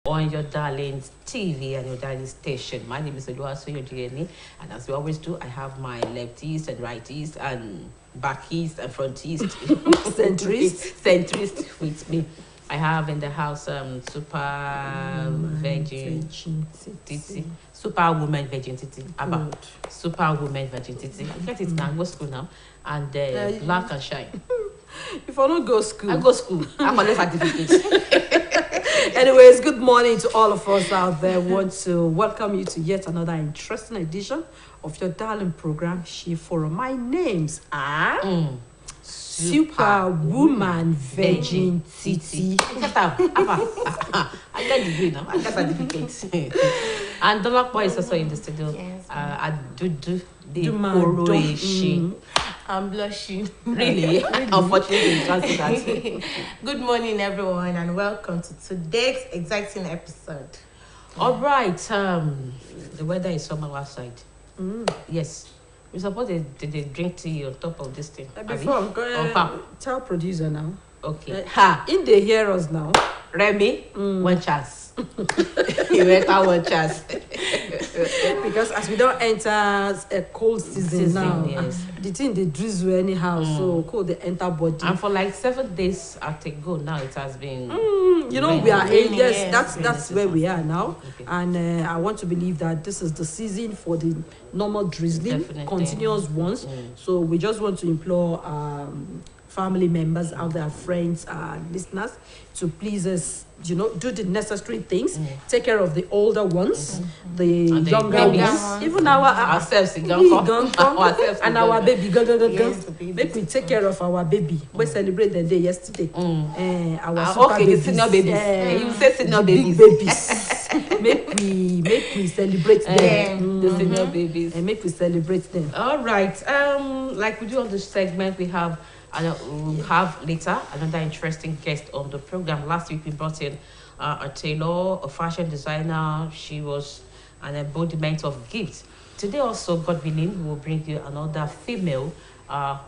on your darling's TV and your darling station. My name is Oluwasoyo Jiyeni, and as we always do, I have my lefties and righties and backies and fronties, centrist with me. I have in the house super virgin titi, superwoman virgin titi, superwoman virgin titi. I get it now. Go school now, and black and shine. If I don't go school, I go school. I collect certificate. Anyways, good morning to all of us out there. Want to welcome you to yet another interesting edition of your darling program, She Forum. My names are Superwoman Virgin Titi. I got degree now. I got certificate. And the lock boy is also in the studio. Yes. I do the Oroishi. I'm blushing. Really? Unfortunately, you can't see that. Good morning, everyone, and welcome to today's exciting episode. All right. The weather is summer outside. Yes. We're supposed to drink tea on top of this thing. Before, tell producer now. Okay. In they hear us now. Remy, one chance. You enter one chance. Because as we don't enter a cold season now, yes. the thing they drizzle anyhow, so cold they enter body. And for like 7 days at a go now, it has been. You know, we are in, yes, yes. that's where we are now. Okay. And I want to believe that this is the season for the normal drizzling, Definitely. continuous ones. So we just want to implore family members out there, friends, listeners, to please us, do the necessary things. Take care of the older ones, the And the younger babies. ones, even ourselves, Ourselves, and our baby. Yes, the baby. Make we take care of our baby. We celebrate the day yesterday. Our super Okay, the senior babies. You say senior big babies. babies. make we celebrate them. The senior babies. And make we celebrate them. All right. Like we do on this segment, we have we'll have later another interesting guest on the program. Last week we brought in a tailor, a fashion designer. She was an embodiment of gifts. Today also, God willing, we will bring you another female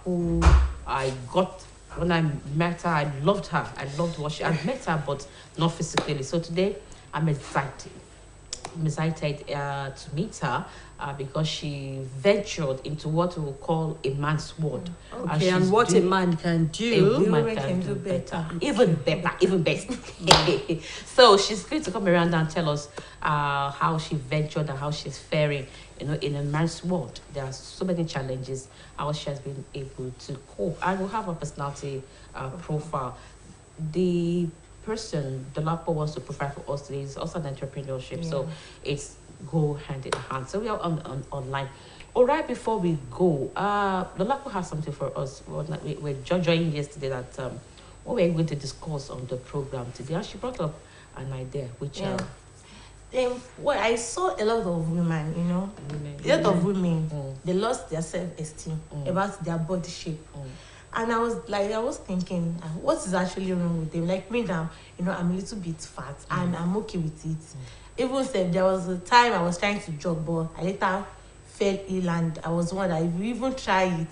who I got when I met her. I loved her. I loved what I met her, but not physically. So today I'm excited. To meet her because she ventured into what we will call a man's world. Okay, and what a man can do. A woman can do better. Even better, even best. So she's going to come around and tell us how she ventured and how she's faring, in a man's world. There are so many challenges, how she has been able to cope. I will have a personality profile. The person the Lapo wants to provide for us today is also an entrepreneurship, so it's go hand in hand. So we are on online. All right, before we go, the Lapo has something for us. We're joining yesterday that what we're going to discuss on the program today, and she brought up an idea which Well, I saw a lot of women, a lot of women, they lost their self-esteem about their body shape. And I was thinking, what is actually wrong with them? Like me now, I'm a little bit fat and I'm okay with it. Even if there was a time I was trying to jog, but I later fell ill and I was one that if you even try it,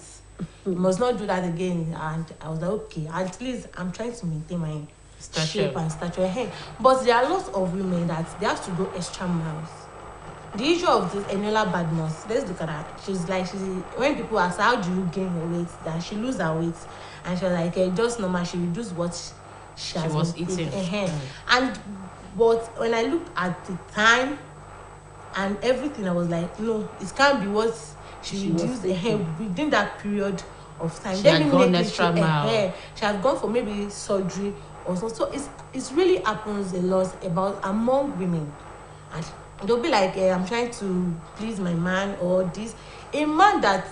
you must not do that again. And I was like, okay, at least I'm trying to maintain my shape and stature. But there are lots of women that they have to go extra miles. The issue of this Eniola Badmus, let's look at her. When people ask how do you gain your weight, that she lose her weight, and she was like, just normal, she reduced what she was eating. But when I looked at the time and everything, I was like, no, it can't be what she reduced within that period of time. She had gone extra mile. She had gone for maybe surgery or so. So it's really happens a lot among women. And they'll be like, I'm trying to please my man or this. A man that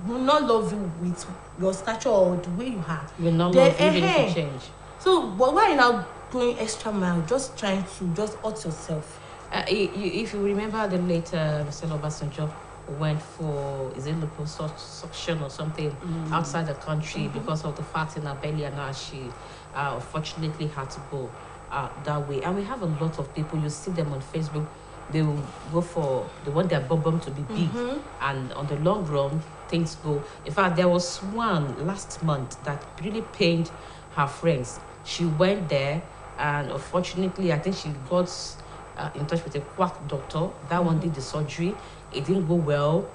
will not love you with your stature or the way you are. Will not love you even to change. So, but why are you now going extra mile, just trying to just hurt yourself? If you remember the late Mr. Obasanjo went for, is it liposuction or something outside the country because of the fat in her belly, and now she unfortunately had to go that way. And we have a lot of people, you see them on Facebook, they will go for, they want their bum to be big, and on the long run things go. In fact, there was one last month that really pained her friends. She went there, and unfortunately, I think she got in touch with a quack doctor. That one did the surgery. It didn't go well.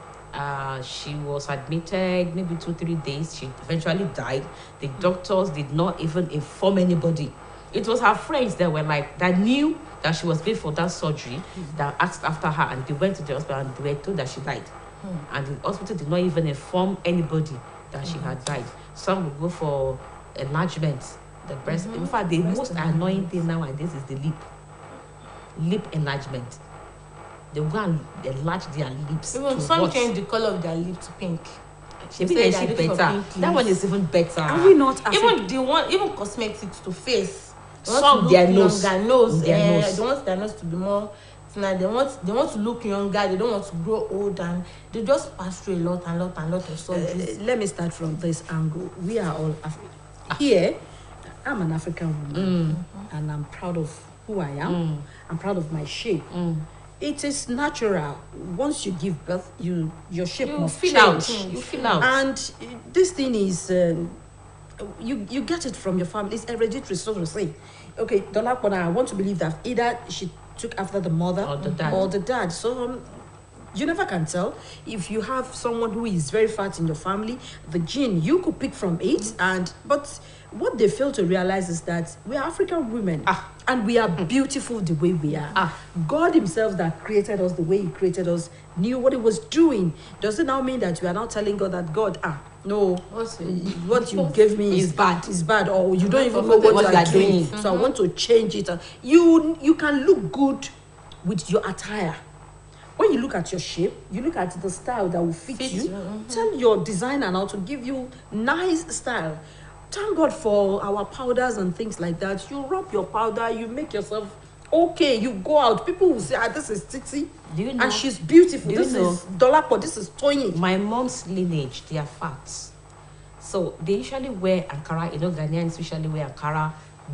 She was admitted maybe 2-3 days. She eventually died. The doctors did not even inform anybody. It was her friends that were like, that knew that she was going for that surgery, that asked after her, and they went to the hospital and they were told that she died. And the hospital did not even inform anybody that she had died. Some would go for enlargement, the breast. In fact, the most annoying thing nowadays is the lip enlargement. They go and enlarge their lips. Even some change the color of their lip to pink. She better. That one is even better. Are we not even the one, even cosmetics to face. Some their nose. Their nose. Their nose. They want their nose to be more. They want to look younger. They don't want to grow old, and they just pass through a lot of surgeries. Let me start from this angle. We are all here. I'm an African woman, and I'm proud of who I am. I'm proud of my shape. It is natural. Once you give birth, your shape must change. You feel out. And this thing is, you get it from your family. It's hereditary, so to say. Okay, Dolakwana, I want to believe that either she took after the mother or the dad. So you never can tell. If you have someone who is very fat in your family, the gene you could pick from it. But what they fail to realize is that we are African women, and we are beautiful the way we are. God himself that created us the way he created us knew what he was doing. Does it now mean that we are now telling God that God, no, what you gave me is bad, or you don't even know what you are doing. So I want to change it. You can look good with your attire. When you look at your shape, you look at the style that will fit you. Tell your designer now to give you nice style. Thank God for our powders and things like that. You rub your powder, you make yourself okay. You go out, people will say, this is Titi, do you know? And she's beautiful. This is Dolapo, this is Toyin. My mom's lineage, they are fat. So they usually wear Ankara, Ghanaians usually wear Ankara,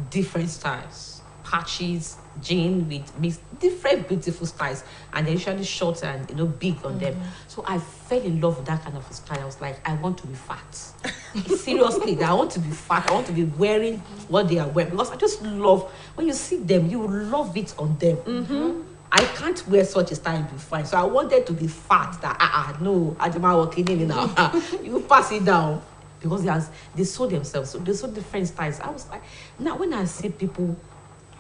different styles, patches, jean with mixed, different beautiful styles, and they're usually short and big on them. So I fell in love with that kind of style. I was like, I want to be fat. Seriously, I want to be fat. I want to be wearing what they are wearing, because I just love when you see them, you love it on them. I can't wear such a style and be fine. So I wanted to be fat. That no, Ajima walking in now. You pass it down. Because they saw themselves, so they saw different styles. I was like, now when I see people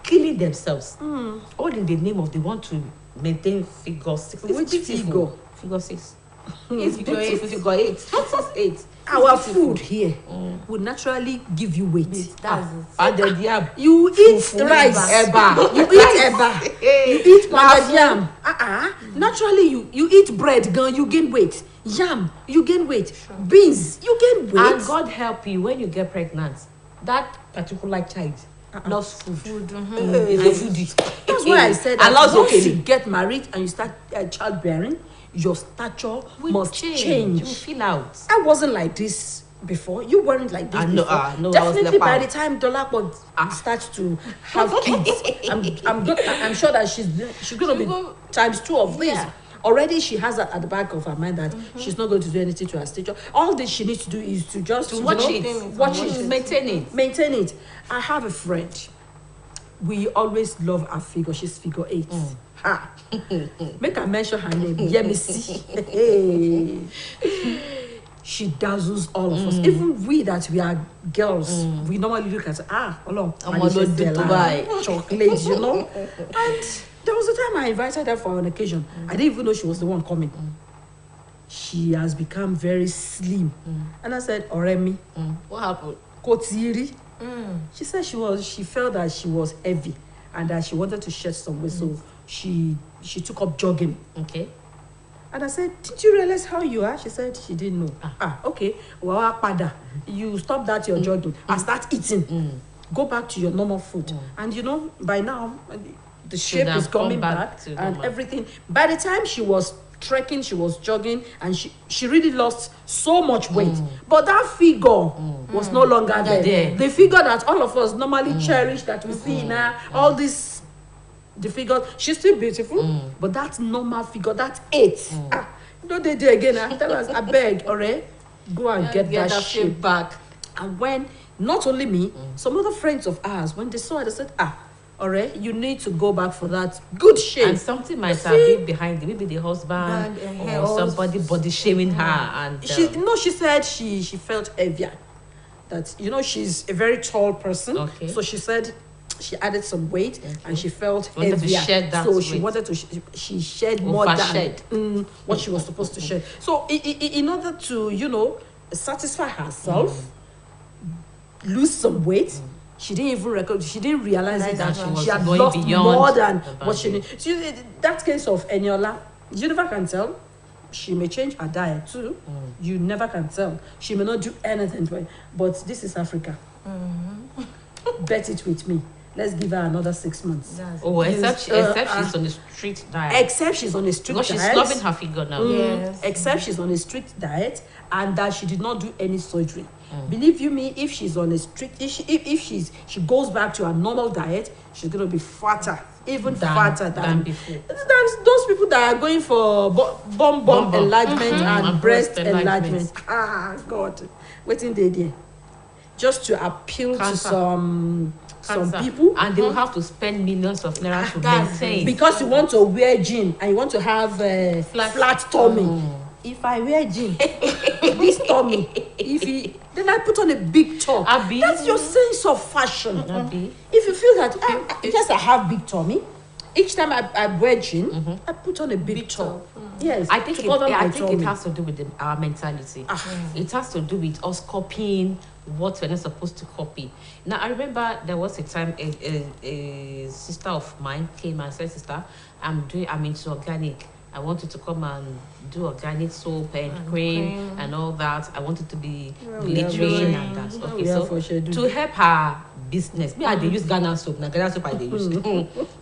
killing themselves, all in the name of they want to maintain figure 6. Which figure? Figure 6. It's beautiful. Figure 8. Not 8. Our food here would naturally give you weight. That's it. You eat rice, eba. You eat eba. You eat pounded yam. Naturally, you eat bread, girl, you gain weight. Yam, you gain weight. Sure. Beans, you gain weight. And God help you when you get pregnant. That particular child loves food. It's a foodie. That's why I said that once you get married and you start childbearing, your stature must change. You feel out. I wasn't like this before. You weren't like this before. No, definitely by the time Dolapo starts to have kids, I'm sure that she's going to be times 2 of this. Yeah. Already she has that at the back of her mind that she's not going to do anything to her stature. All that she needs to do is to just watch it, maintain it. I have a friend. We always love her figure. She's figure 8. Make her mention her name. Yemisi. She dazzles all of us. Even we that we are girls, we normally look at chocolate, And there was a time I invited her for an occasion. I didn't even know she was the one coming. She has become very slim. And I said, Oremi. What happened? Kotiri. She said she felt that she was heavy and that she wanted to shed some weight. So she took up jogging. Okay. And I said, did you realize how you are? She said she didn't know. Okay. Well, pada. You stop that, you're jogging. And start eating. Go back to your normal food. And by now, the shape is coming back and everything. By the time she was trekking, she was jogging, and she really lost so much weight. But that figure was no longer there. The figure that all of us normally cherish, that we see now, all this, the figure, she's still beautiful, but that normal figure, that 8. Don't they do again? Tell us, I beg, alright, go and get that shape back. And when, not only me, some other friends of ours, when they saw it, they said, alright, you need to go back for that good shape. And something might have been behind it. Maybe the husband And, or somebody body shaming her. And She said she felt heavier. That, you know, she's a very tall person. Okay. So she said she added some weight and she felt Wanted to heavier. shed that so she weight. wanted to she shed more than Overshed. what she was supposed to shed. So in order to, you know, satisfy herself, lose some weight, she didn't even she didn't realize it that she had going lost beyond more than the what she boundary. needed. So that case of Eniola, you never can tell. She may change her diet too. You never can tell. She may not do anything, but this is Africa. Bet it with me. Let's give her another 6 months. except she's on a strict diet. Except she's on a strict Because she's diet. loving her figure now. Yes. Except she's on a strict diet and that she did not do any surgery. Believe you me, if she's on a strict, if she goes back to her normal diet, she's gonna be fatter, even fatter than before. Than those people that are going for bum enlargement and breast enlargement. Ah, God, waiting there, just to appeal to some people, and they will have to spend millions of naira to maintain. because you want to wear jean and you want to have flat tummy. If I wear jean, this tummy, then I put on a big top. Abi. That's your sense of fashion. Abi. If you feel that, yes, I have big tummy, each time I wear jean, I put on a big top. Yes, I think to cover my it tummy. has to do with our mentality. It has to do with us copying what we're not supposed to copy. Now, I remember there was a time a sister of mine came and said, "Sister, I'm into organic. I want you to come and do organic soap and cream and all that. I want it to be glittering and that." Okay, so to help her business, me I dey use Ghana soap. Now Ghana soap I dey use.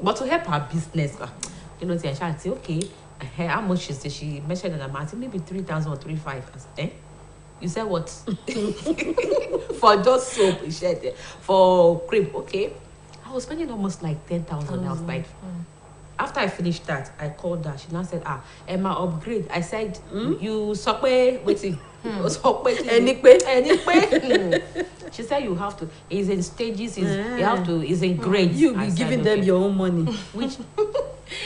But to help her business, you know, I say, okay, how much is this? She mentioned an amount, maybe 3,000 or 3,500. You said what? For just soap, she said, for cream, okay. I was spending almost like 10,000. I was like, after I finished that, I called her. She now said, Emma, upgrade. I said, you sokwe waiting. She said you have to. It's in stages. You have to. It's in grades. You be giving them your own money. Which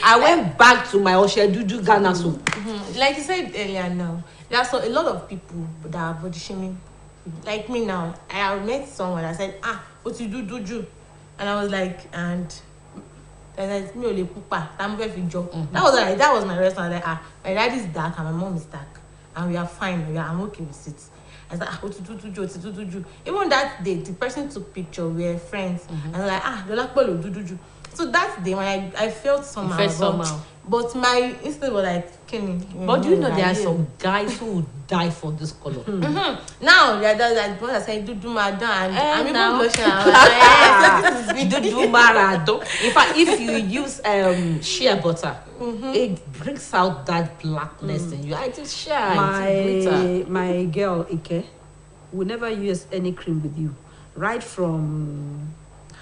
I went back to my Oshedudu Ghana soap. Like you said earlier now, there are a lot of people that are body shaming. Like me now, I met someone that said, what you do? And I was like, and like, me only pupa, I'm very fit job. That was my response. Like, my dad is dark and my mom is dark. And we are fine, I'm okay with it. I was like, what you do? Even that day, the person took picture, we were friends. And I was like, do. So that day when I felt somehow. But my instinct was like, Kenny. But do you know there are some guys who would die for this color? Now, that brother said, do madam. I'm even blushing. Do marado. In fact, if you use shea butter, it brings out that blackness in you. I just share my girl Ike will never use any cream with you, right from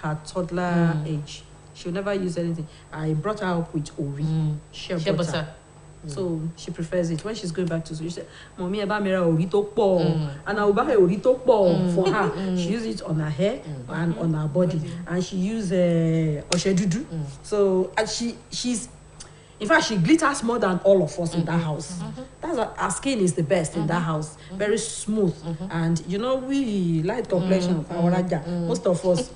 her toddler age. She'll never use anything. I brought her up with Ori, shea butter. So she prefers it. When she's going back to school, she said, Mommy, eba mera Ori to po. And I will buy her Ori to po for her. She uses it on her hair and on her body. And she uses Oshedudu. So and she's in fact, she glitters more than all of us in that house. That's what her skin is the best in that house. Very smooth. And you know, we light complexion of our Raja. Most of us.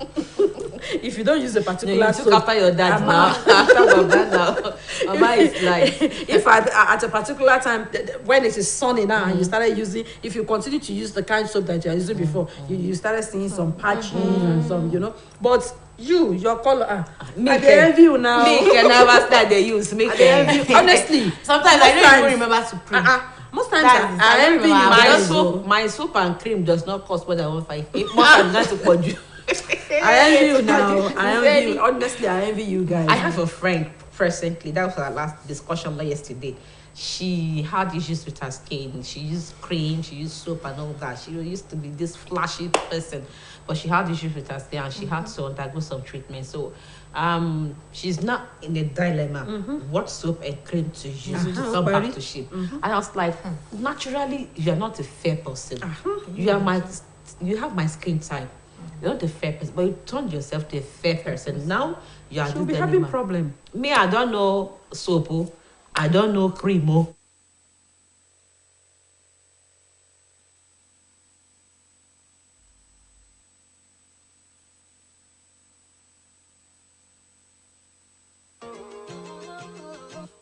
If you don't use a particular you took after your dad now. After your dad now. Mama is like, if at a particular time when it is sunny now and you started using, if you continue to use the kind of soap that you are using before, you started seeing some patches and some, you know. But your color, I envy you now. Me can never start they use. Me can honestly. Sometimes I don't even remember to print. Most times I envy you. My soap and cream does not cost more than 150. More than that to produce. I envy you now. I envy you. Honestly, I envy you guys. I have a friend presently. That was our last discussion yesterday. She had issues with her skin. She used cream, she used soap and all that. She used to be this flashy person, but she had issues with her skin and she had to undergo some treatment. So she's not in a dilemma what soap and cream to use to come back to shape. And I was like, naturally, you're not a fair person. You have my skin type. You're not a fair person, but you turned yourself to a fair person. Now you are She'll this be having dilemma. problem. Me, I don't know soap. Oh. I don't know cream. Oh.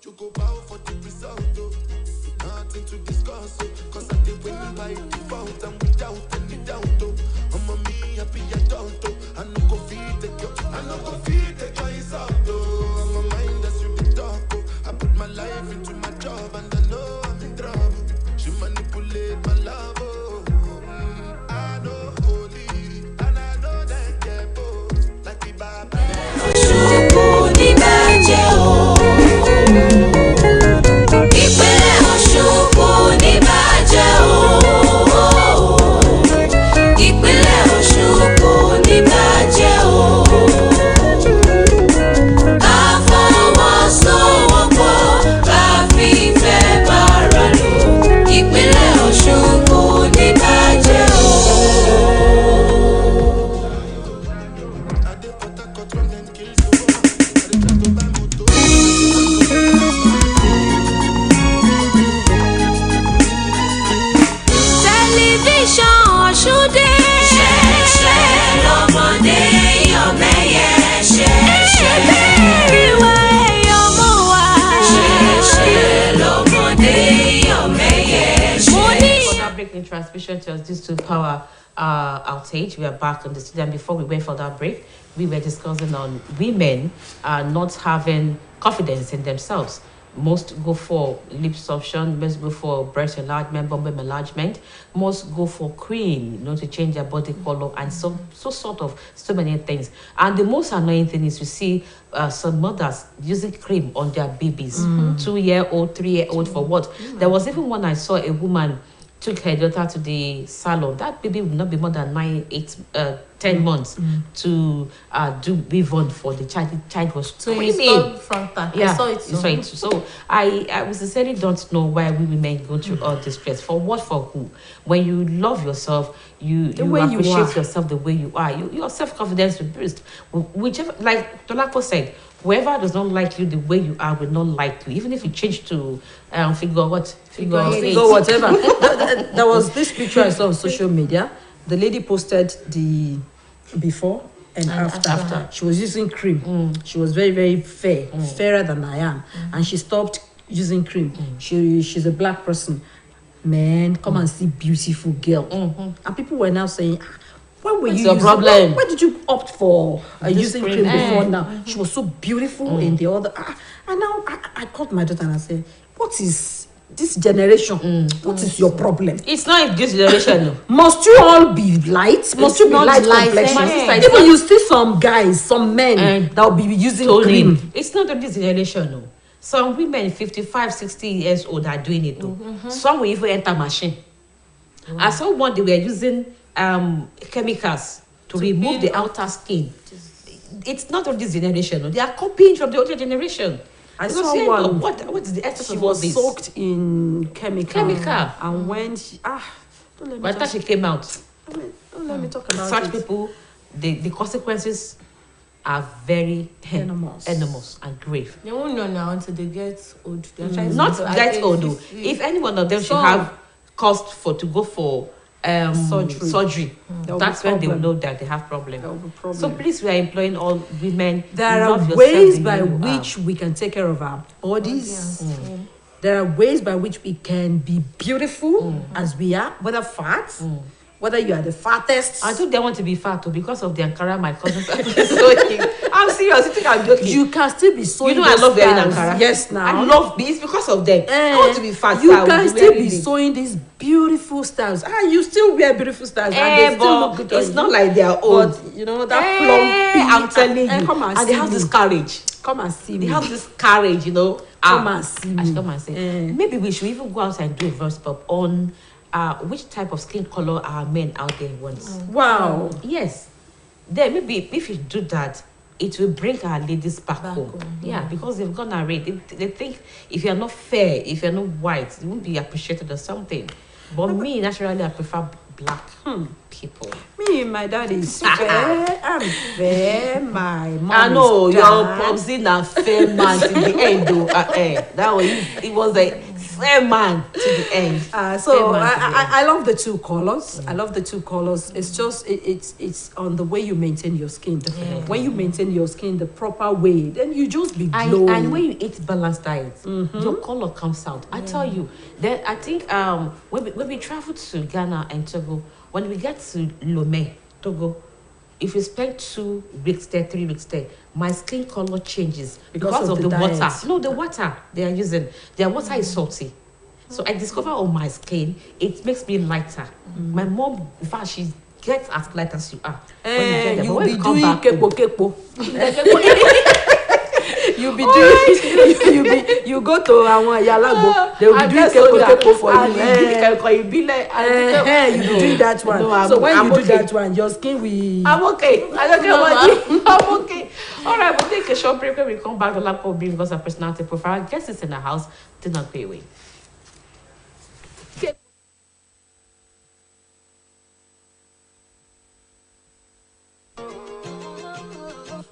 You go bow for the result, oh. Nothing to discuss, oh. Cause I did win by default and without any doubt, oh. I'm a me happy adult, oh. I no go feed the girl, I no go feed the choice out, oh. I'm a mind that's you be talk, oh. I put my life into my job and I know I'm in trouble. She manipulate my love, oh. I know holy and I know that get both. Like the Bible. Transmission to us due to power outage. We are back on the studio, and before we went for that break, we were discussing on women not having confidence in themselves. Most go for liposuction, most go for breast enlargement, bum enlargement, most go for cream, to change their body color, and so many things. And the most annoying thing is you see some mothers using cream on their babies, 2-year-old, 3-year-old, for what? There was even one I saw, a woman took her daughter to the salon. That baby would not be more than 10 months to do weave-on for the child. The child was screaming. So frontal. Yeah, I saw it. So I sincerely don't know why we women go through all this stress. For what? For who? When you love yourself, you appreciate yourself the way you are. Your self-confidence will boost. Whichever, like Tolako said, whoever does not like you the way you are will not like you. Even if you change to figure whatever. There was this picture I saw on social media. The lady posted the before and after. She was using cream. She was very, very fair, fairer than I am. And she stopped using cream. She's a black person. Man, come and see beautiful girl. And people were now saying, when were you using problem? Why did you opt for using cream before now? She was so beautiful in the other. And now I called my daughter and I said, what is this generation? What is your problem? It's not this generation. No. Must you all be light? Must you be light complexion? Even you see some guys, some men that will be using cream. It's not this generation. No. Some women 55, 60 years old are doing it. Some will even enter machine. I saw one, they were using chemicals to remove the outer skin. It's not of this generation. No. They are copying from the older generation. I saw one. What is the essence of She all was this? soaked in chemical. And when she don't let me By the time she came out, don't let me talk about such it. people, the consequences are very enormous and grave. They won't know now until they get old. They're trying Not to get old though. If any one of them should have cost to go for surgery, that's when they will know that they have problem. So please, we are employing all women. There are ways by which we can take care of our bodies. There are ways by which we can be beautiful as we are, whether fat, whether you are the fattest. I think they want to be fat too because of the Ankara my cousins. I'm serious. You think I'm joking? You can still be sewing. You know I love wearing Ankara. Yes, now I love it's because of them. I want to be fat. You can still be sewing these beautiful styles. You still wear beautiful styles, and they still look good. It's not like they are old. But you know that plumpy. I'm telling you. Come and and they have this courage. Come and see me. They have this courage, Come and see me. I should come and say. Maybe we should even go outside and do a verse pop on which type of skin color our men out there want. Wow. Yes. Then maybe if you do that, it will bring our ladies back home. Yeah, because they've gone array. They think if you're not fair, if you're not white, you won't be appreciated or something. But me, naturally, I prefer black people. Me, my dad is fair. I'm fair. My mom I know is your dark. popsy na fair man to the end though. That was it was a fair man to the end. So Fair man to the end. I love the two colors. I love the two colors. It's just it's on the way you maintain your skin. When you maintain your skin the proper way, then you just be glowing. And when you eat balanced diet, your color comes out. I tell you. Then I think when we travel to Ghana and Togo, when we get to Lomé, Togo, if you spend 2 weeks there, 3 weeks there, my skin color changes because of the diet. water. No, the water they are using. Their water is salty. So I discover on my skin, it makes me lighter. My mom, in fact, she gets as light as you are. You'll be doing kepo. You be doing you go to Yalago, they will be doing kepo for you. You be doing that one. No, so when I'm you do okay. that one, your skin will. I'm okay. I don't care what you. I'm okay. All right, we'll take a short break. When we come back, the laptop will be because of personality profile. Guess it's in the house. Did not pay away.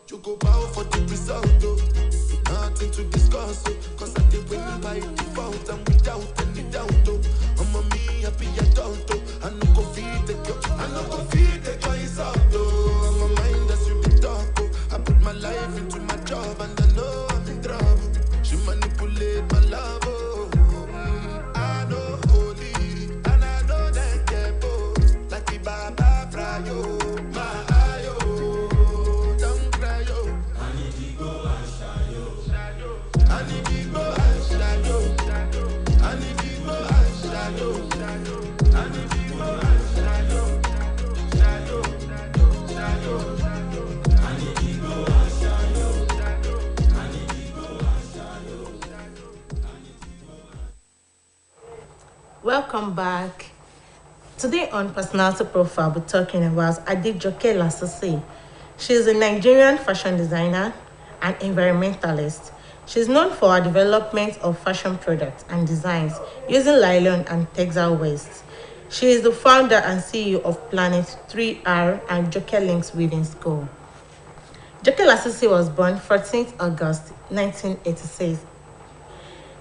You go bow for the result, though. Nothing to discuss, oh. Cause I did win by default and without any doubt, oh. I'm a me happy adult, oh. I no go feed the girl, I no go feed the guy out, oh. I'm a mind that's you be talk, oh. I put my life into my job and I know I'm in trouble. She manipulate my love, oh. I know holy and I know that get both. Like the Baba Frayo, my ayo. Don't cry, yo. I need to go and shadow. I need to go and shadow. I need to go and shadow. I need to go and shadow. Shadow. I need to go and shadow. I need to go and shadow. Welcome back. Today on Personality Profile, we're talking about Adejoke Lasisi. She is a Nigerian fashion designer and environmentalist. She's known for her development of fashion products and designs using nylon and textile waste. She is the founder and CEO of Planet 3R and Joke Links Weaving School. Joke Lasisi was born 14th August 1986.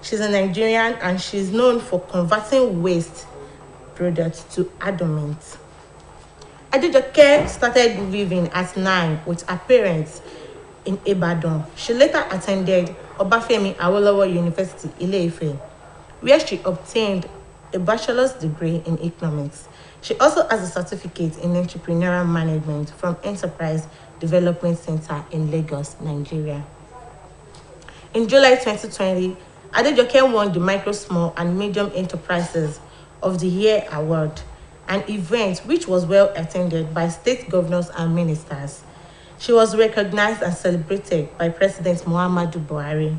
She's a Nigerian and she's known for converting waste products to adornments. Adejoke started weaving at 9 with her parents in Ibadan. She later attended Obafemi Awolowo University, Ile-Ife, where she obtained a bachelor's degree in economics. She also has a certificate in entrepreneurial management from Enterprise Development Center in Lagos, Nigeria. In July 2020, Adejoke won the Micro, Small and Medium Enterprises of the Year Award, an event which was well attended by state governors and ministers. She was recognized and celebrated by President Muhammadu Buhari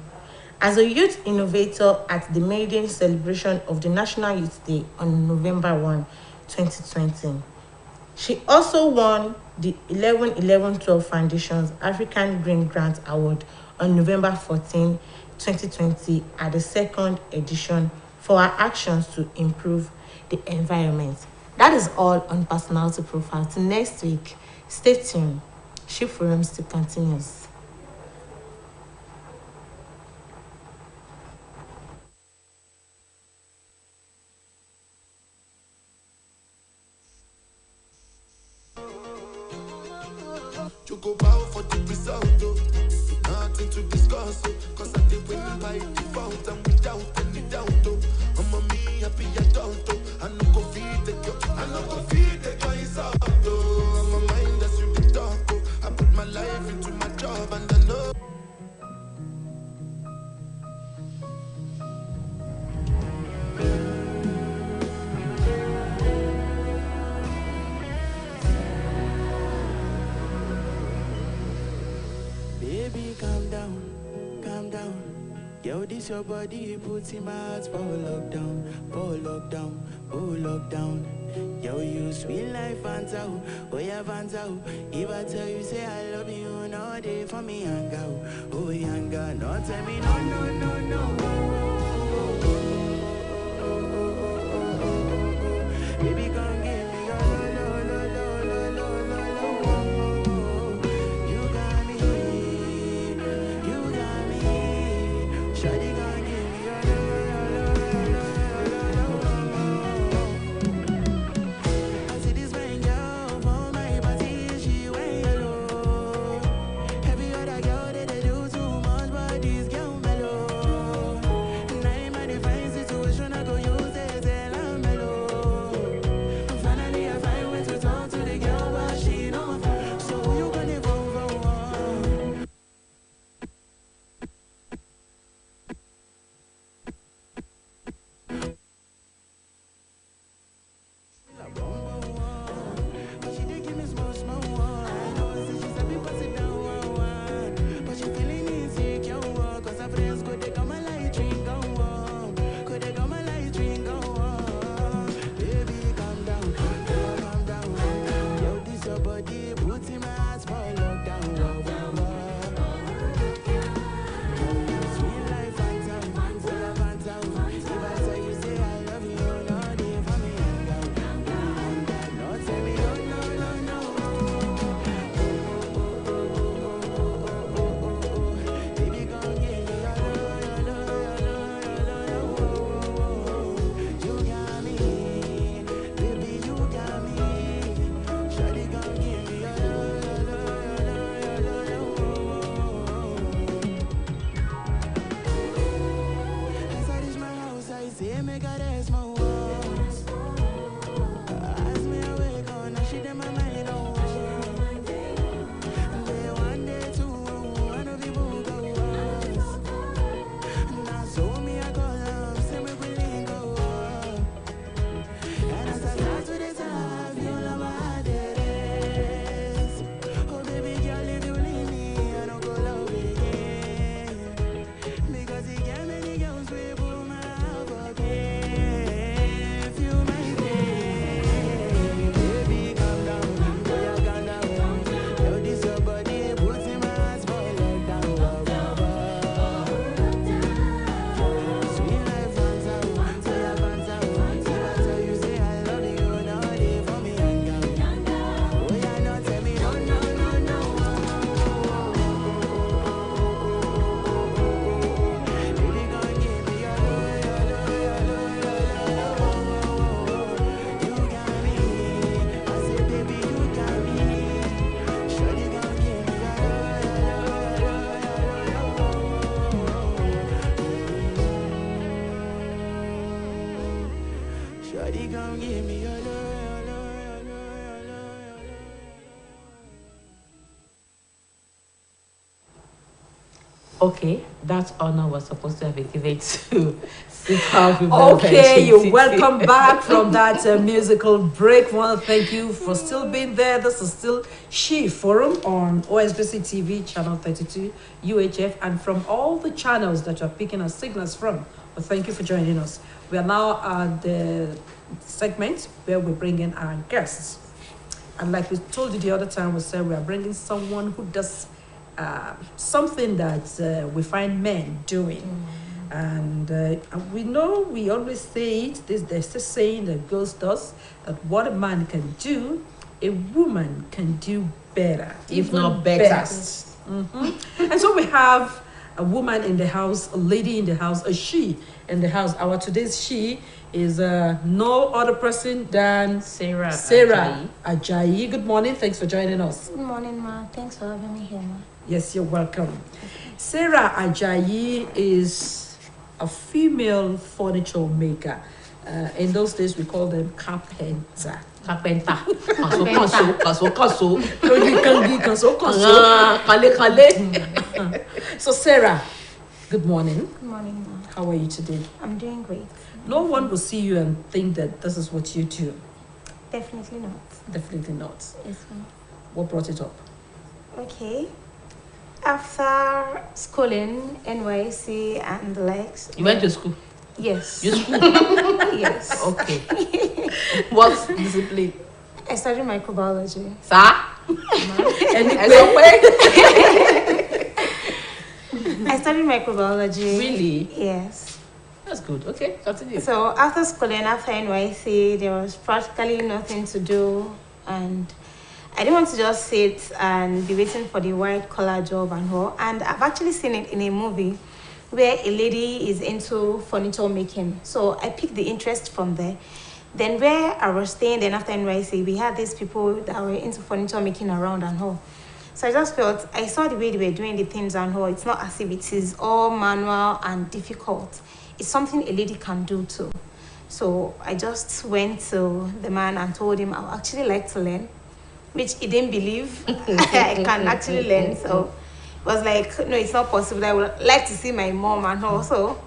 as a youth innovator at the maiden celebration of the National Youth Day on November 1, 2020. She also won the 11-11-12 Foundation's African Green Grant Award on November 14, 2020 at the second edition for her actions to improve the environment. That is all on Personality Profile. Till next week, stay tuned. Shift Forums still continues. You go bow for the result, oh. Nothing to discuss, oh. Cause I did win by default and without any doubt, oh. I'm a me happy adult, oh. I no go feed the girl, I no go feed the guys out, oh. I'm a mind that's you be talk, oh. I put my life into my job and I know. Baby, calm down, calm down. Yo, this your body, puts in my heart for lockdown, oh lockdown. Yo, you sweet life, Fanta, oh yeah, Fanta. If I tell you, say I love you, no day for me, yanga, oh yanga. No, tell me, no, no, no, no. Baby, come give me your Shawty gon' give me your love. I see this fine girl for my party, she wear yellow. Every other girl they do too much, but this girl mellow. Now in my divine situation, I go use it till I'm mellow. Finally, I find way to talk to the girl, but she know my phone. So who you gonna vote for? But she did give me small, small one. I know, say she said me pass it down one, one. But she feeling insecure, cause her friends could they come and light drink go on. Could they come and light drink go on? Baby, calm down, calm down. Yo, this your body, put in my ass for lockdown. Sweet life, phantom, full of phantom. If I tell you, say I love you, no day for me, hang out. No, tell me, no, no, no, no. Baby, come give me your love. You got me, baby, you got me. Shawty, come give me your As I reach my house, I say, make her rest my walls. As me awake all night, she dem my mind on war. Day one, day two, I know people go us. Now so me I call them, say we will link up. And as I start to decide, you know what it is. Oh baby girl, if you leave me, I don't go love again. Because you get many girls we pull my heart again. Feel my pain. Baby, calm down. Boy, I calm down. Yo, this your body, put in my ass for lockdown. Sweet life, phantom. Boy, I phantom. If I tell you, say I love you, no day for me, hang out. Boy, I know, tell me, no, no, no, no. Baby, gon' give me your love. You got me. I said, baby, you got me. Shawty gon' give me your love. Shawty gon' give me your love. Okay, that honor was supposed to have been given to Super Okay, you're welcome back from that musical break. Want to thank you for still being there. This is still She Forum on OSBC TV, channel 32, UHF, and from all the channels that you're picking our signals from. Well, thank you for joining us. We are now at the segment where we bring in our guests. And like we told you the other time, we said we are bringing someone who does something that we find men doing. And we know, we always say it, there's this saying that goes thus, that what a man can do, a woman can do better. If even not better. And so we have a woman in the house, a lady in the house, a she in the house. Our today's she is no other person than Sarah Ajayi. Good morning. Thanks for joining us. Good morning, ma. Thanks for having me here, ma. Yes, you're welcome. Sarah Ajayi is a female furniture maker. In those days, we call them carpenter. Carpenter. So, Sarah, good morning. Good morning, ma. How are you today? I'm doing great. No one will see you and think that this is what you do. Definitely not. Definitely not. Yes, ma'am. What brought it up? Okay. After schooling, NYC and the likes. You went to school? Yes. You school? Yes. Okay. What discipline? I studied microbiology. Sir? I studied microbiology. Really? Yes. That's good. Okay, continue. So after schooling, after NYC, there was practically nothing to do, and I didn't want to just sit and be waiting for the white collar job and all. And I've actually seen it in a movie where a lady is into furniture making. So I picked the interest from there. Then where I was staying, then after NYC, we had these people that were into furniture making around and all. So I just felt, I saw the way they were doing the things and all. It's not as if it is all manual and difficult. It's something a lady can do too. So I just went to the man and told him I would actually like to learn, which he didn't believe I can actually learn. So it was like, no, it's not possible. I would like to see my mom and all. So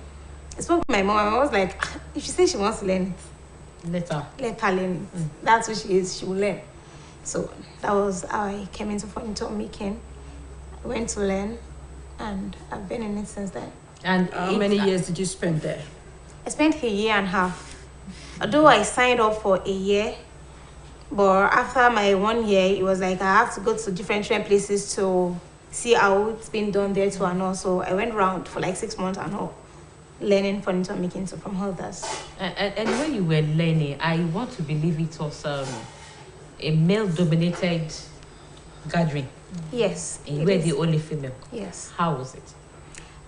I spoke with my mom and I was like, if she says she wants to learn it, let her learn it. That's who she is, she will learn. So that was how I came into furniture making. I went to learn and I've been in it since then. And how many years did you spend there? I spent a year and a half. Although I signed up for a year, but after my 1 year, it was like I have to go to different places to see how it's been done there too and all. So I went around for like 6 months and all, learning furniture making from others. And when you were learning, I want to believe it was a male-dominated gathering. Yes. And you were the only female. Yes. How was it?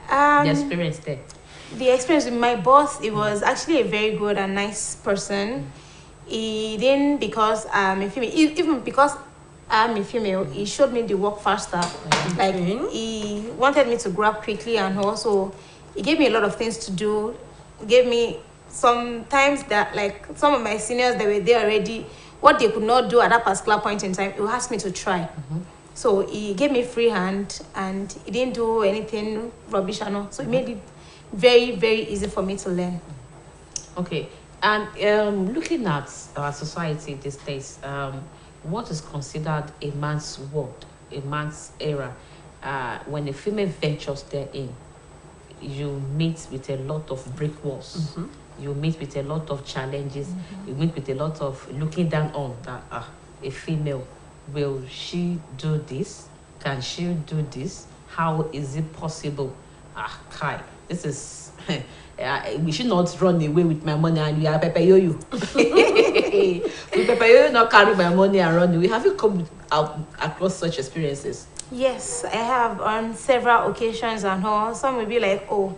The experience there. The experience with my boss, it was actually a very good and nice person. He didn't, because I'm a female, even because I'm a female, he showed me the work faster. Like, he wanted me to grab quickly, and also he gave me a lot of things to do. He gave me sometimes that, like, some of my seniors that were there already, what they could not do at that particular point in time, he asked me to try. So he gave me free hand and he didn't do anything rubbish and all. So he made it very, very easy for me to learn. Okay. And looking at our society these days, what is considered a man's world, a man's era? When a female ventures therein, you meet with a lot of brick walls. You meet with a lot of challenges. You meet with a lot of looking down on that. A female, will she do this? Can she do this? How is it possible? Kai, this is we should not run away with my money and we are Pepe Yoyo. We Pepe Yoyo not carry my money and run away. Have you come out across such experiences? Yes, I have on several occasions and all. Some will be like, oh,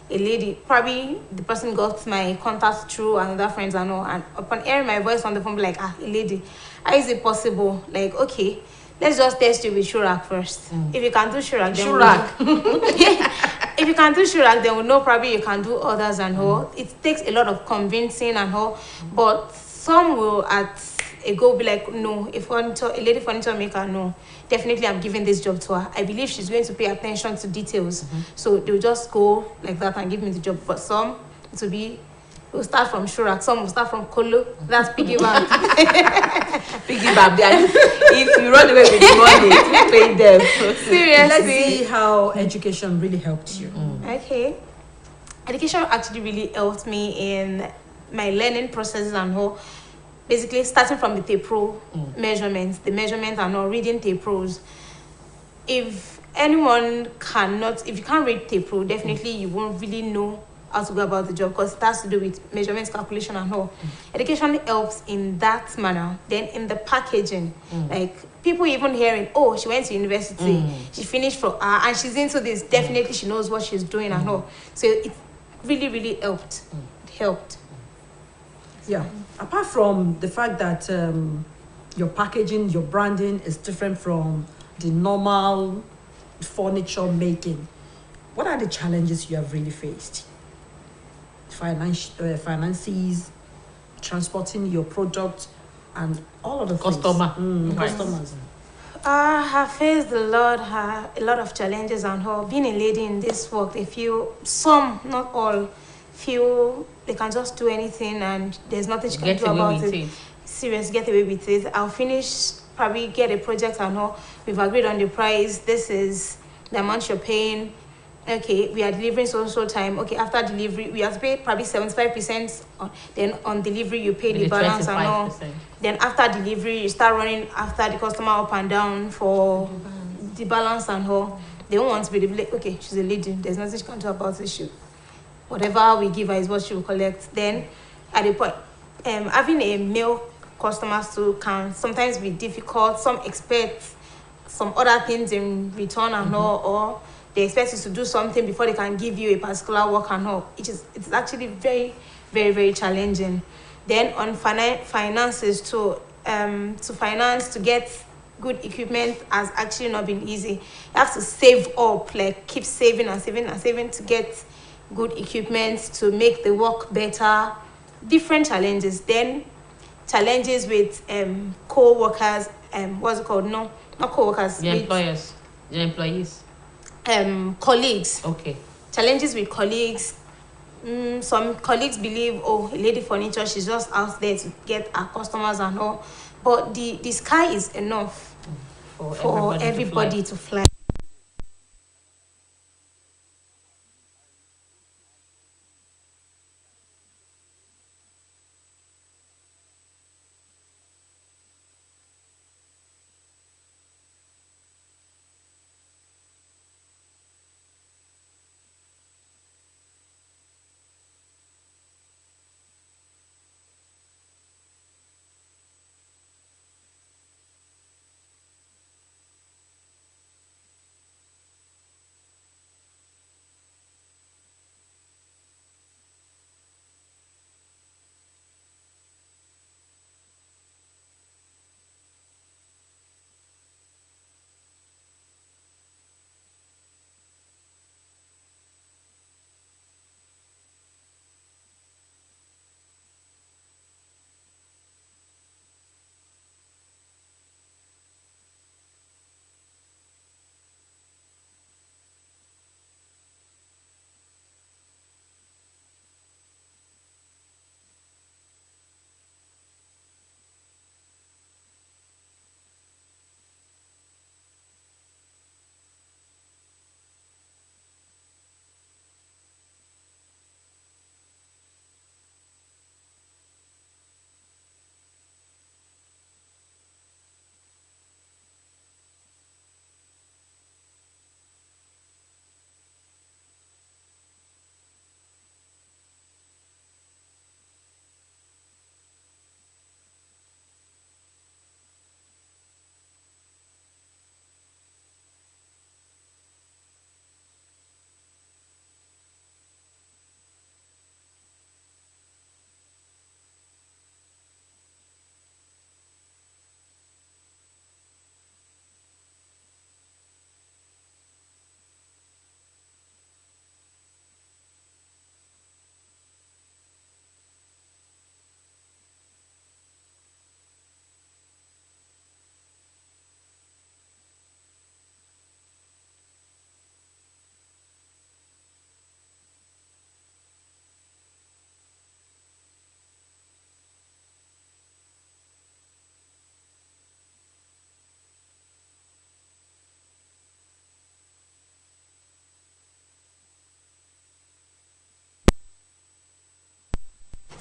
a lady, probably the person got my contact through another friends and all, and upon hearing my voice on the phone, be like, a lady, how is it possible? Like, okay, let's just test you with Shurak first. If you can do Shurak, then if you can do Shurak, then we know probably you can do others and all. It takes a lot of convincing and all, but some will at a go be like, no, a lady furniture maker, no, definitely I'm giving this job to her. I believe she's going to pay attention to details. So they'll just go like that and give me the job. But some, it will be, we'll start from Shurak, some will start from Kolo. That's piggyback. Piggyback. If you run away with the money, you pay them. Seriously. Let's see how education really helped you. Okay. Education actually really helped me in my learning processes and all. Basically, starting from the tape roll measurements, the measurements and all, reading tape rolls. If anyone cannot, if you can't read tape roll, definitely you won't really know how to go about the job, because it has to do with measurements, calculation and all. Education helps in that manner. Then in the packaging, like people even hearing, oh, she went to university, she finished for and she's into this, definitely she knows what she's doing and all. So it really, really helped. It helped. Yeah. Apart from the fact that your packaging, your branding is different from the normal furniture making, what are the challenges you have really faced? Finances, transporting your product, and all of the customers. I have faced a lot of challenges and all. Being a lady in this work, they feel, some, not all, feel they can just do anything and there's nothing she can do about it. Serious, get away with it. I'll finish, probably get a project and all. We've agreed on the price. This is the amount you're paying. Okay, we are delivering so time. Okay, after delivery, we have to pay probably 75%. Then on delivery, you pay the balance 25%. And all. Then after delivery, you start running after the customer up and down for the balance and all. They don't want to be like, okay, she's a lady. There's nothing she can do about this issue. Whatever we give her is what she will collect. Then at the point, having a male customer too can sometimes be difficult. Some expect some other things in return and all, or they expect you to do something before they can give you a particular work and all. It's actually very, very, very challenging. Then on finances too, to get good equipment has actually not been easy. You have to save up, like keep saving and saving and saving to get good equipment to make the work better. Different challenges. Then challenges with co-workers, what's it called? No, not co-workers. The employers, the employees. Colleagues. Okay. Challenges with colleagues. Some colleagues believe, oh, Lady Furniture, she's just out there to get our customers and all. But the sky is enough for everybody to fly.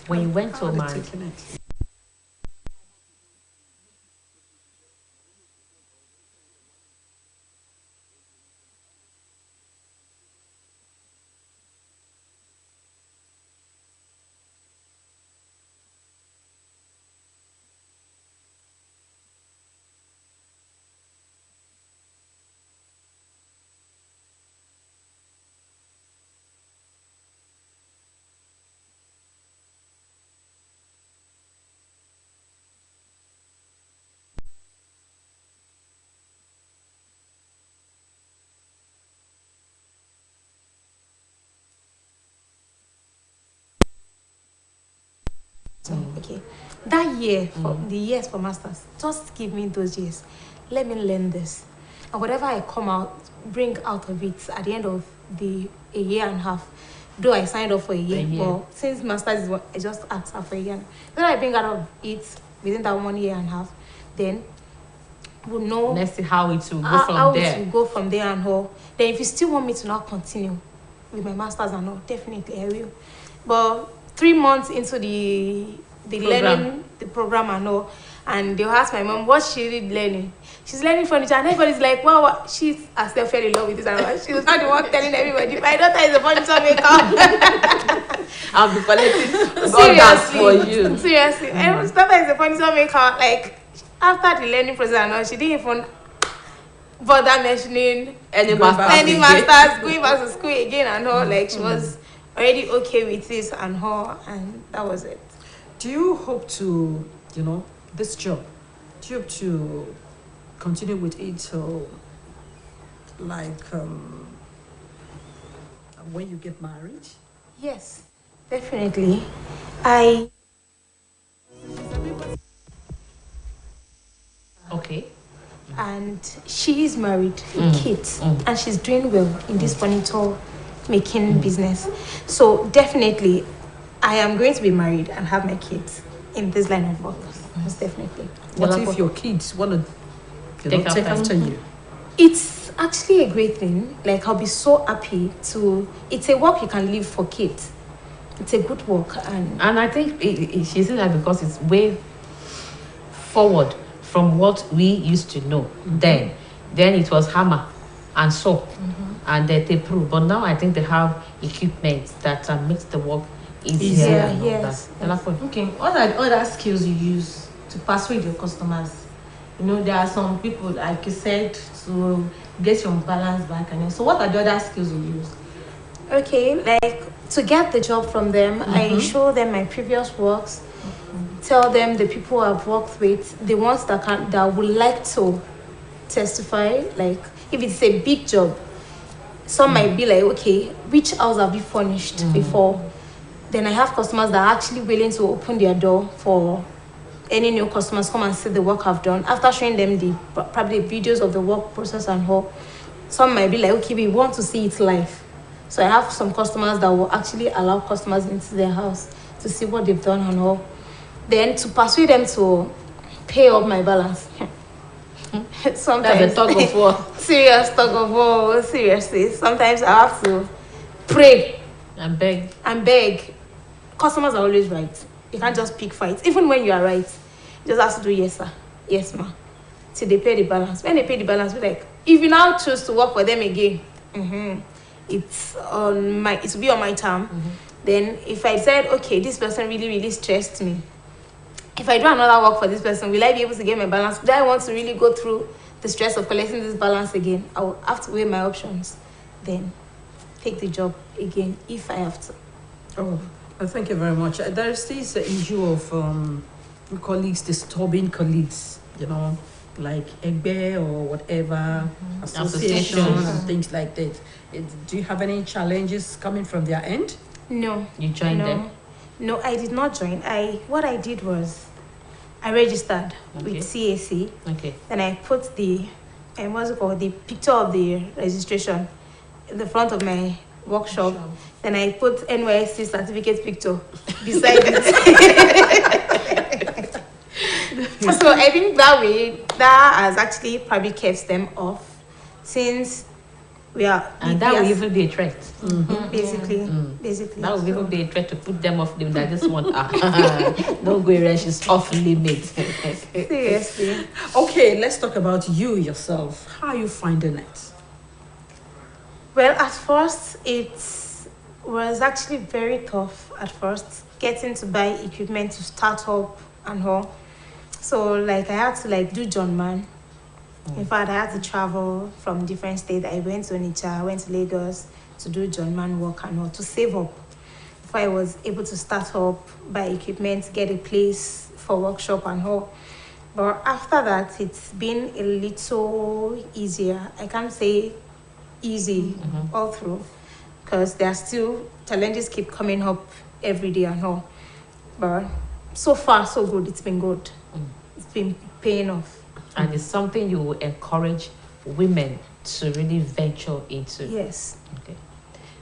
When you went to How are they Oman, taking it? Okay, that year for the years for masters, just give me those years. Let me learn this, and whatever I bring out of it at the end of a year and a half. Though I signed up for a year, but since masters is what I just asked her for a year. Then I bring out of it within that 1 year and a half. Then we'll know. Let's see how it will go how from there. it will go from there and all. Then if you still want me to now continue with my masters and all, definitely I will. But 3 months into the learning the program and all, and they'll ask my mom what she really learning. She's learning furniture, and everybody's like, wow, she's herself fell in love with this. And she was not the one telling everybody, my daughter is a furniture maker. I'll be collecting all that for you. Seriously, my daughter is a furniture maker. Like after the learning process and all, she didn't even bother mentioning Any masters going back to school again and all. Like she was already okay with this and her, and that was it. Do you hope to, this job? Do you hope to continue with it till, when you get married? Yes, definitely. Okay. And she is married with kids, and she's doing well in this furniture making business. So definitely, I am going to be married and have my kids in this line of work. Most definitely. What if your kids want to take after you? It's actually a great thing. Like, I'll be so happy to. It's a work you can live for kids. It's a good work, and I think she said that because it's way forward from what we used to know then. Then it was hammer and saw and they prove. But now I think they have equipment that makes the work easier. And all yes. that. Okay, what are the other skills you use to persuade your customers? There are some people, like you said, to get your balance back. And so what are the other skills you use? Okay, like to get the job from them, I show them my previous works, tell them the people I've worked with, the ones that would like to testify. Like if it's a big job, some might be like, okay, which house have you furnished before? Then I have customers that are actually willing to open their door for any new customers come and see the work I've done. After showing them probably videos of the work process and all, some might be like, okay, we want to see it live. So I have some customers that will actually allow customers into their house to see what they've done and all. Then to persuade them to pay up my balance. Sometimes That's a tug of war. Serious tug of war, seriously. Sometimes I have to pray And beg. Customers are always right. You can't just pick fights. Even when you are right, you just have to do yes, sir. Yes, ma. Till they pay the balance. When they pay the balance, we're like, if you now choose to work for them again, it will be on my term. Then if I said, okay, this person really, really stressed me. If I do another work for this person, will I be able to get my balance? Do I want to really go through the stress of collecting this balance again? I will have to weigh my options. Then take the job again if I have to. Oh, well, thank you very much. There's this issue of colleagues disturbing colleagues, like Egbe or whatever, association and things like that. Do you have any challenges coming from their end? No. you joined them? No, I did not join. What I did was I registered with CAC. Okay. Then I put the picture of the registration in the front of my workshop. Then I put NYSC certificate picture beside it. So I think that has actually probably kept them off, since And that will even be a threat. basically. That will even be a threat to put them off limit. I just want don't go around, she's off limit. Seriously. Okay, let's talk about you yourself. How are you finding it? Well, at first it was actually very tough at first, getting to buy equipment to start up and all. So I had to do John Man. In fact, I had to travel from different states. I went to Onitsha, I went to Lagos to do John Man work and all, to save up before I was able to start up, buy equipment, get a place for workshop and all. But after that, it's been a little easier. I can't say easy all through, because there are still challenges keep coming up every day and all. But so far, so good. It's been good. It's been paying off. And it's something you will encourage women to really venture into. Yes. Okay.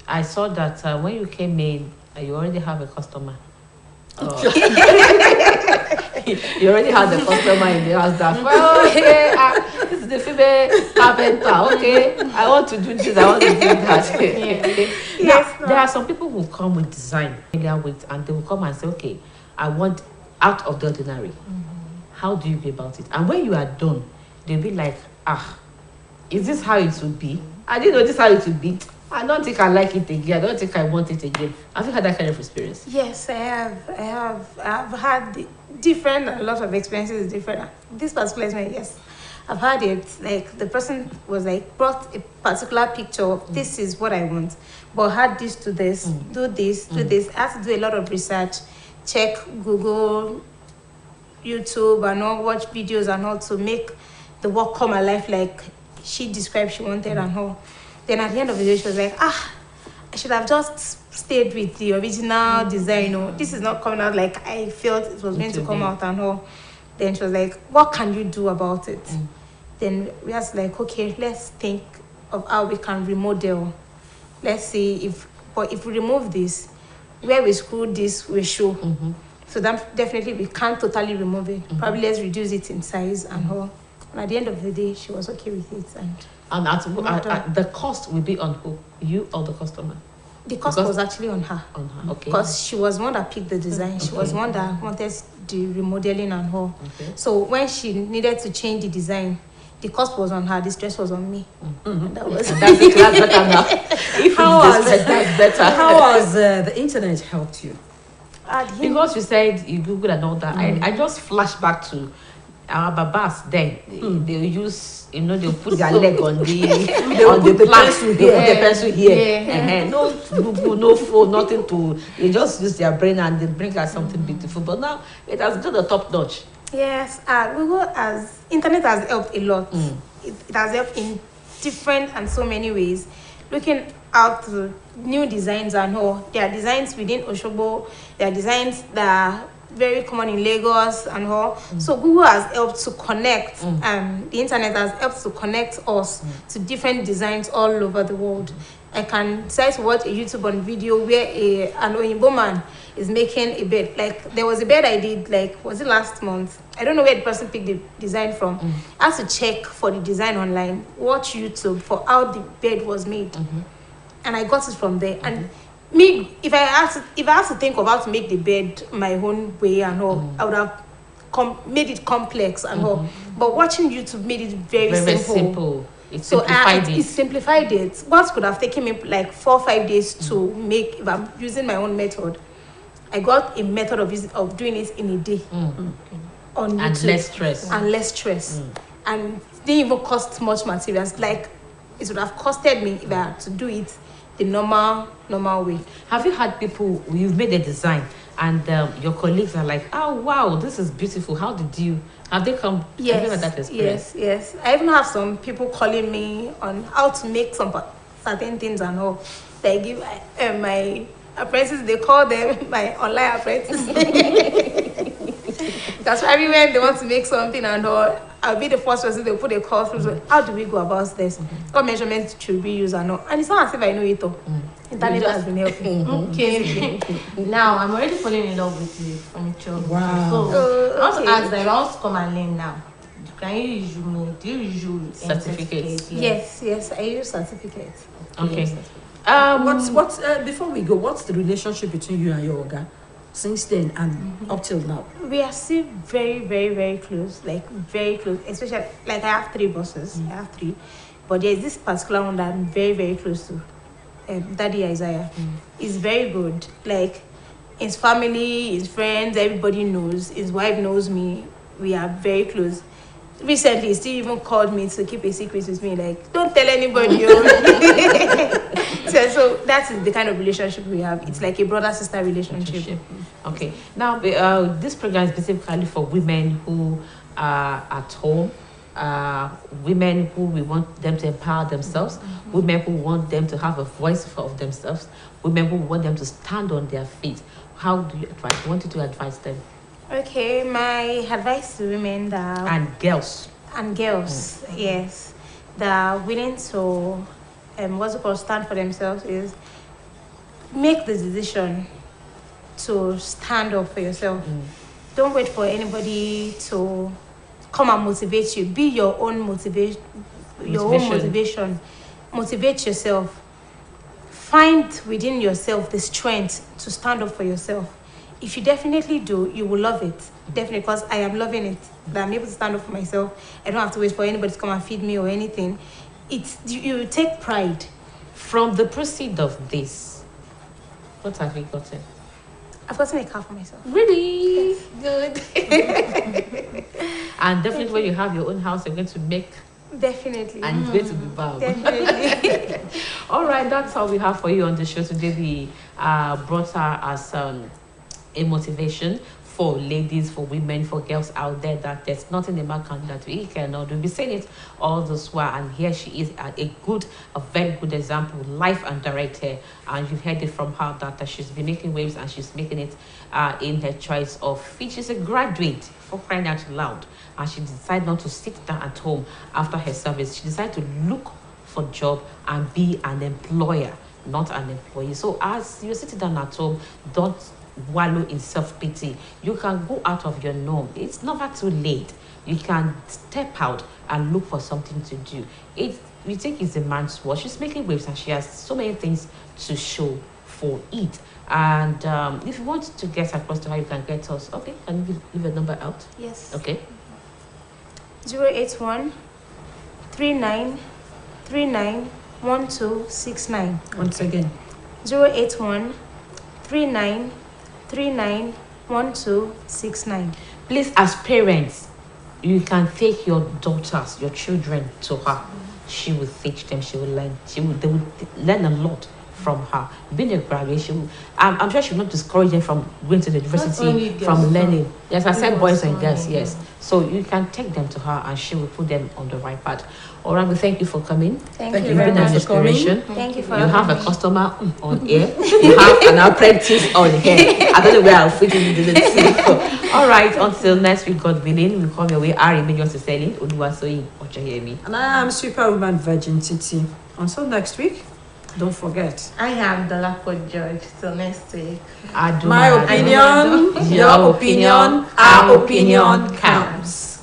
I saw that when you came in, you already have a customer. You already had the customer in the house that, this is the female carpenter. Okay, I want to do this, I want to do that. Yes. There are some people who come with design, and they will come and say, okay, I want out of the ordinary. How do you go about it? And when you are done, they'll be like, is this how it would be? I didn't know this how it would be. I don't think I like it again. I don't think I want it again. Have you had that kind of experience? Yes, I have. I've had a lot of experiences different. This particular experience, yes. I've had it. Like the person was like brought a particular picture of this is what I want, but had this to this, do this, do this. I had to do a lot of research, check Google, YouTube, and all, watch videos and all to make the work come alive like she described she wanted and all. Then at the end of the day, she was like, I should have just stayed with the original design. This is not coming out like I felt it was going to come out and all. Then she was like, what can you do about it? Then we was like, okay, let's think of how we can remodel. Let's see if we remove this, where we screw this, we show. So that definitely we can't totally remove it. Probably let's reduce it in size and all. And at the end of the day, she was okay with it. And the cost will be on who? You or the customer? The cost was actually on her. On her, okay. Because she was one that picked the design. She was one that wanted the remodeling and all. So when she needed to change the design, the cost was on her, the stress was on me. That was That's better now. If that's better. How has the internet helped you? Because you said you Google and all that, I just flash back to our babas then. They use, they'll put their leg on the pencil here. They put the pencil here. No Google, no phone, nothing to. They just use their brain and they bring out something beautiful. But now it has got the top notch. Yes, internet has helped a lot. It has helped in different and so many ways. Looking out to new designs and all. There are designs within Oshobo. There are designs that are very common in Lagos and all. So Google has helped to connect. The internet has helped to connect us to different designs all over the world. I can decide to watch a YouTube on video where an Oyinbo man is making a bed. Like there was a bed I did, was it last month? I don't know where the person picked the design from. I had to check for the design online, watch YouTube for how the bed was made. And I got it from there. And me, if I had to think of how to make the bed my own way and all, I would have made it complex and all. But watching YouTube made it very simple. It simplified it simplified it. What could have taken me like 4 or 5 days to make if I'm using my own method, I got a method of doing it in a day. On YouTube. And less stress. And it didn't even cost much materials. Like it would have costed me if I had to do it the normal way. Have you had people, you've made a design and your colleagues are like, oh wow, this is beautiful, how did you, have they come? Yes. I even have some people calling me on how to make some certain things and all. They give my apprentices, they call them my online apprentices. That's why when they want to make something and all, I'll be the first person they put a call through. So how do we go about this? What measurements should we use and all? And it's not as if I know it all. Internet has been helping. Okay. Now I'm already falling in love with the furniture. Wow. So I want to ask that I want to come and learn now. Can you use certificates? Yes, I use certificates. Okay. Before we go, what's the relationship between you and your Oga since then and up till now? We are still very, very, very close. Like very close. Especially like I have 3 bosses. I have 3, but there's this particular one that I'm very, very close to. Daddy Isaiah is very good. Like his family, his friends, everybody knows. His wife knows me. We are very close. Recently, he still even called me to keep a secret with me. Like, don't tell anybody. So that is the kind of relationship we have. It's like a brother-sister relationship. Okay. Now, this program is specifically for women who are at home, women who we want them to empower themselves, women who want them to have a voice of themselves, women who want them to stand on their feet. How do you advise? Want you to advise them? Okay, my advice to women and girls, yes, that are willing to stand for themselves is make the decision to stand up for yourself. Don't wait for anybody to come and motivate you. Be your own motivation. Motivate yourself. Find within yourself the strength to stand up for yourself. If you definitely do, you will love it. Definitely, because I am loving it. That I'm able to stand up for myself. I don't have to wait for anybody to come and feed me or anything. You take pride. From the proceeds of this, what have you gotten? I've gotten a car for myself. Really? Good. And definitely when you have your own house, you're going to make, Definitely. and it's going to be bad. Definitely. All right, that's all we have for you on the show today. We brought her as a motivation for ladies, for women, for girls out there, that there's nothing a man can do that we cannot do. We'll be saying it all this while, and here she is, a very good example, life and direct here. And you've heard it from her that she's been making waves, and she's making it in her choice of which is a graduate, for crying out loud. And she decided not to sit down at home after her service. She decided to look for a job and be an employer, not an employee. So as you're sitting down at home, don't wallow in self-pity. You can go out of your norm. It's never too late. You can step out and look for something to do. We think it's a man's world. She's making waves, and she has so many things to show for it. And if you want to get across to her, you can get us. Okay, can you give a number out? Yes. Okay. 081 39 39 1269. Once again. 081 39 39 1269. Please, as parents, you can take your daughters, your children to her. She will teach them. She will learn. They will learn a lot from her. Being a graduate, I'm sure she will not discourage them from going to the university, from learning. Yes, I said boys and girls. Yes, so you can take them to her, and she will put them on the right path. All right, we thank you for coming. Thank Thank you you very You've been an much. inspiration. Thank you for You have having a me. customer on air. You have an apprentice on air. I don't know where I'll fit into the two. All right, until next week, God willing, we'll come your way. I remain yours to selling. Oluwasoyin Ochayemi. And I am Superwoman Virgin Titi. Until next week, don't forget. I am Dolapo George. Till next week. My opinion, your opinion, our opinion counts.